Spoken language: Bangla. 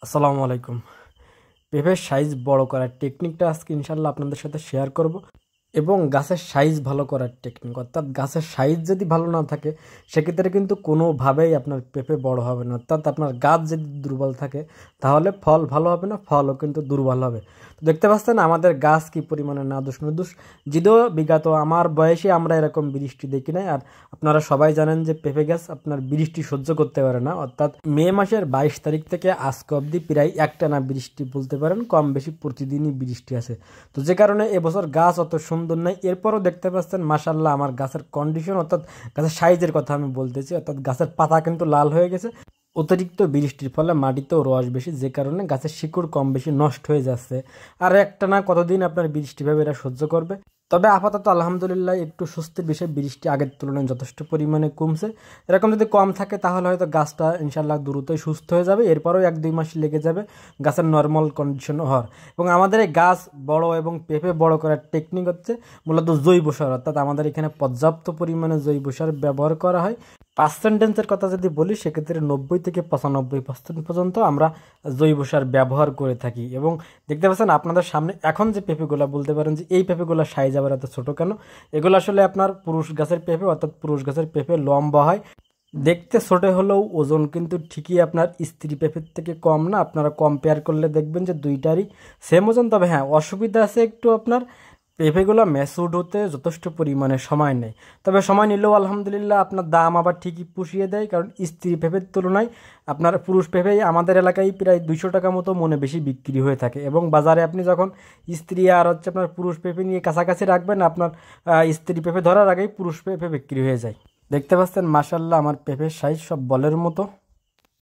আসসালামু আলাইকুম। পেঁপের সাইজ বড় করার টেকনিকটা আজকে ইনশাল্লাহ আপনাদের সাথে শেয়ার করব এবং গাছের সাইজ ভালো করার টেকনিক, অর্থাৎ গাছের সাইজ যদি ভালো না থাকে সেক্ষেত্রে কিন্তু কোনোভাবেই আপনার পেঁপে বড় হবে না। অর্থাৎ আপনার গাছ যদি দুর্বল থাকে তাহলে ফল ভালো হবে না, ফলও কিন্তু দুর্বল হবে। তো দেখতে পাচ্ছেন আমাদের গাছ কি পরিমাণে নাদুস নুদুস। যদিও বিগত আমার বয়সে আমরা এরকম বৃষ্টি দেখি নাই। আর আপনারা সবাই জানেন যে পেঁপে গাছ আপনার বৃষ্টি সহ্য করতে পারে না। অর্থাৎ মে মাসের 22 তারিখ থেকে আজকে অবধি প্রায় একটানা বৃষ্টি বলতে পারেন, কম বেশি প্রতিদিনই বৃষ্টি আছে। তো যে কারণে এবছর গাছ অত সুন্দর নাই। এরপরও দেখতে পাচ্ছেন মাশাল্লাহ আমার গাছের কন্ডিশন, অর্থাৎ গাছের সাইজের কথা আমি বলতেছি, অর্থাৎ গাছের পাতা কিন্তু লাল হয়ে গেছে। অতিরিক্ত বৃষ্টির ফলে মাটিতেও রস বেশি, যে কারণে গাছের শিকড় কম বেশি নষ্ট হয়ে যাচ্ছে। আর একটা না কতদিন আপনার বৃষ্টিভাবে এরা সহ্য করবে। তবে আপাতত আলহামদুলিল্লাহ একটু স্বস্তির বিষয়, বৃষ্টি আগের তুলনায় যথেষ্ট পরিমাণে কমছে। এরকম যদি কম থাকে তাহলে হয়তো গাছটা ইনশাল্লাহ দ্রুতই সুস্থ হয়ে যাবে। এরপরও 1-2 মাস লেগে যাবে গাছের নর্মাল কন্ডিশন হওয়ার। এবং আমাদের এই গাছ বড় এবং পেঁপে বড় করার টেকনিক হচ্ছে মূলত জৈব সার, অর্থাৎ আমাদের এখানে পর্যাপ্ত পরিমাণে জৈব সার ব্যবহার করা হয়। পার্সেন্টেজের কথা যদি বলি সেক্ষেত্রে 90 থেকে 95% পর্যন্ত আমরা জৈব সার ব্যবহার করে থাকি। এবং দেখতে পাচ্ছেন আপনাদের সামনে এখন যে পেঁপেগুলো, বলতে পারেন যে এই পেঁপেগুলো সাইজ আবার এত ছোটো কেন। এগুলো আসলে আপনার পুরুষ গাছের পেঁপে, অর্থাৎ পুরুষ গাছের পেঁপে লম্বা হয়, দেখতে ছোট হলেও ওজন কিন্তু ঠিকই আপনার স্ত্রী পেঁপের থেকে কম না। আপনারা কম্পেয়ার করলে দেখবেন যে দুইটারই সেম ওজন। তবে হ্যাঁ, অসুবিধা আছে একটু, আপনার পেঁপেগুলো ম্যাচুরড হতে যথেষ্ট পরিমাণে সময় নেয়। তবে সময় নিলেও আলহামদুলিল্লাহ আপনার দাম আবার ঠিকই পুষিয়ে দেয়, কারণ স্ত্রী পেঁপের তুলনায় আপনার পুরুষ পেঁপেই আমাদের এলাকায় প্রায় 200 টাকা মতো মনে বেশি বিক্রি হয়ে থাকে। এবং বাজারে আপনি যখন স্ত্রী আর হচ্ছে আপনার পুরুষ পেঁপে নিয়ে কাছাকাছি রাখবেন, আপনার স্ত্রী পেঁপে ধরার আগেই পুরুষ পেঁপে বিক্রি হয়ে যায়। দেখতে পাচ্ছেন মাশাল্লাহ আমার পেঁপের সাইজ সব বলের মতো।